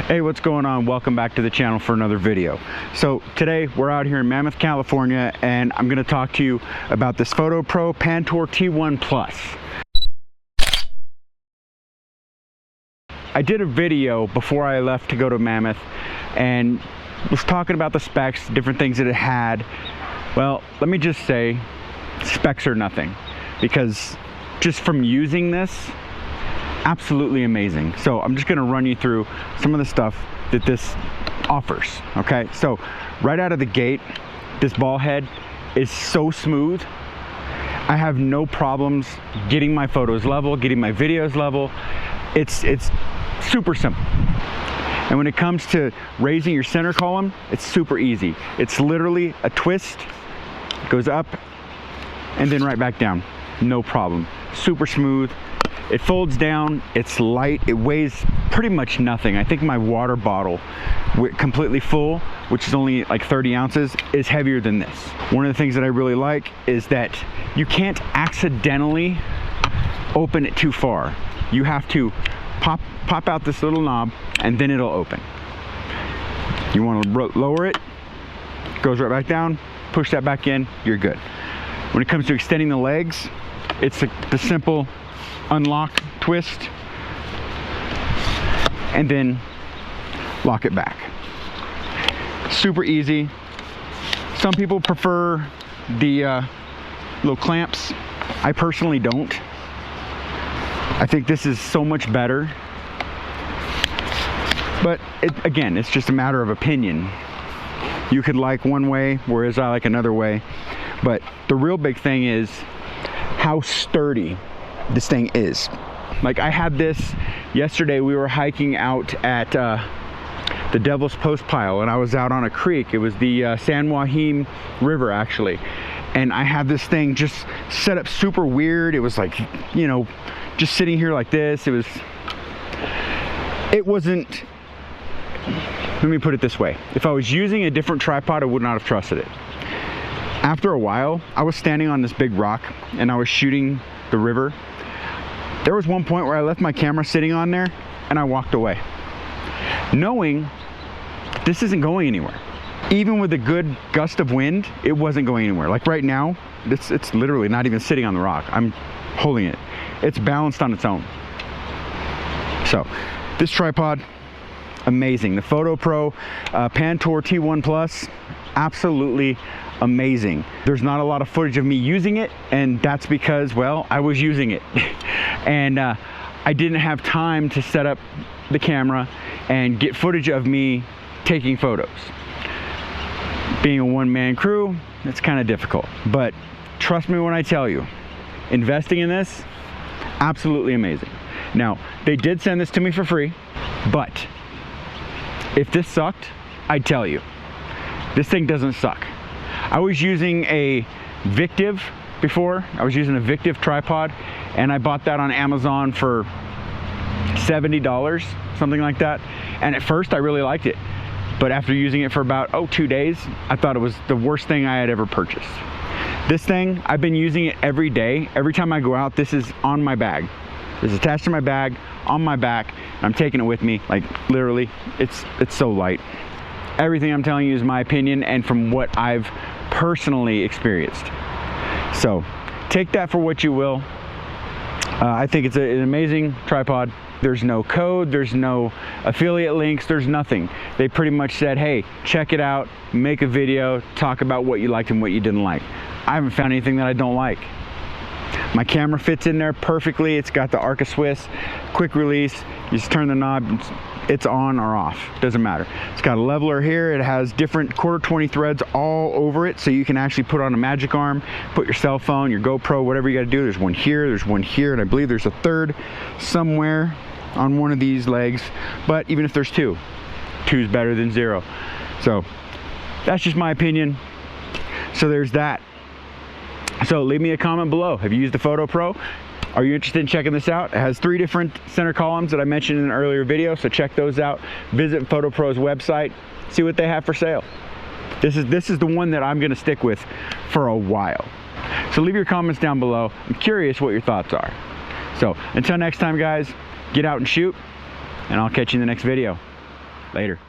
Hey, what's going on? Welcome back to the channel for another video. So today we're out here in Mammoth, California, and I'm going to talk to you about this Fotopro Pantour T1 Plus. I did a video before I left to go to Mammoth and was talking about the specs, different things that it had. Well, let me just say, specs are nothing, because just from using this, absolutely amazing. So I'm just going to run you through some of the stuff that this offers. Okay, so right out of the gate, this ball head is so smooth. I have no problems getting my photos level, getting my videos level. It's super simple. And when it comes to raising your center column, it's super easy. It's literally a twist, goes up and then right back down, no problem. Super smooth. It folds down, it's light, it weighs pretty much nothing. I think my water bottle, completely full, which is only like 30 ounces, is heavier than this. One of the things that I really like is that you can't accidentally open it too far. You have to pop out this little knob and then it'll open. You want to lower it, goes right back down, push that back in, you're good. When it comes to extending the legs, it's the simple unlock, twist, and then lock it back. Super easy. Some people prefer the little clamps. I personally don't. I think this is so much better, but again, it's just a matter of opinion. You could like one way, whereas I like another way. But the real big thing is how sturdy this thing is. Like, I had this yesterday. We were hiking out at the Devil's Post Pile, and I was out on a creek. It was the San Joaquin River, actually, and I had this thing just set up super weird. It was like, you know, just sitting here like this. It wasn't, let me put it this way, if I was using a different tripod, I would not have trusted it. After a while, I was standing on this big rock and I was shooting the river. There was one point where I left my camera sitting on there and I walked away, knowing this isn't going anywhere. Even with a good gust of wind, it wasn't going anywhere. Like right now, it's literally not even sitting on the rock. I'm holding it. It's balanced on its own. So this tripod, amazing. The Fotopro Pantour T1 Plus, absolutely amazing. There's not a lot of footage of me using it, and that's because, well, I was using it and I didn't have time to set up the camera and get footage of me taking photos. Being a one-man crew, it's kind of difficult, but trust me when I tell you, investing in this, absolutely amazing. Now, they did send this to me for free, but if this sucked, I'd tell you. This thing doesn't suck. I was using a Victiv before. I was using a Victiv tripod, and I bought that on Amazon for $70, something like that. And at first I really liked it, but after using it for about 2 days, I thought it was the worst thing I had ever purchased. This thing, I've been using it every day. Every time I go out, this is on my bag. It's attached to my bag, on my back, and I'm taking it with me. Like, literally, it's so light. Everything I'm telling you is my opinion and from what I've personally experienced. So take that for what you will. I think it's an amazing tripod. There's no code, there's no affiliate links, there's nothing. They pretty much said, hey, check it out, make a video, talk about what you liked and what you didn't like. I haven't found anything that I don't like. My camera fits in there perfectly. It's got the Arca Swiss quick release. You just turn the knob, it's on or off, doesn't matter. It's got a leveler here. It has different 1/4-20 threads all over it, so you can actually put on a magic arm, put your cell phone, your GoPro, whatever you got to do. There's one here, there's one here, and I believe there's a third somewhere on one of these legs. But even if there's two is better than zero. So that's just my opinion. So there's that. So leave me a comment below. Have you used the Fotopro? Are you interested in checking this out? It has 3 different center columns that I mentioned in an earlier video, so check those out. Visit Fotopro's website, see what they have for sale. This is the one that I'm gonna stick with for a while. So leave your comments down below. I'm curious what your thoughts are. So until next time, guys, get out and shoot, and I'll catch you in the next video. Later.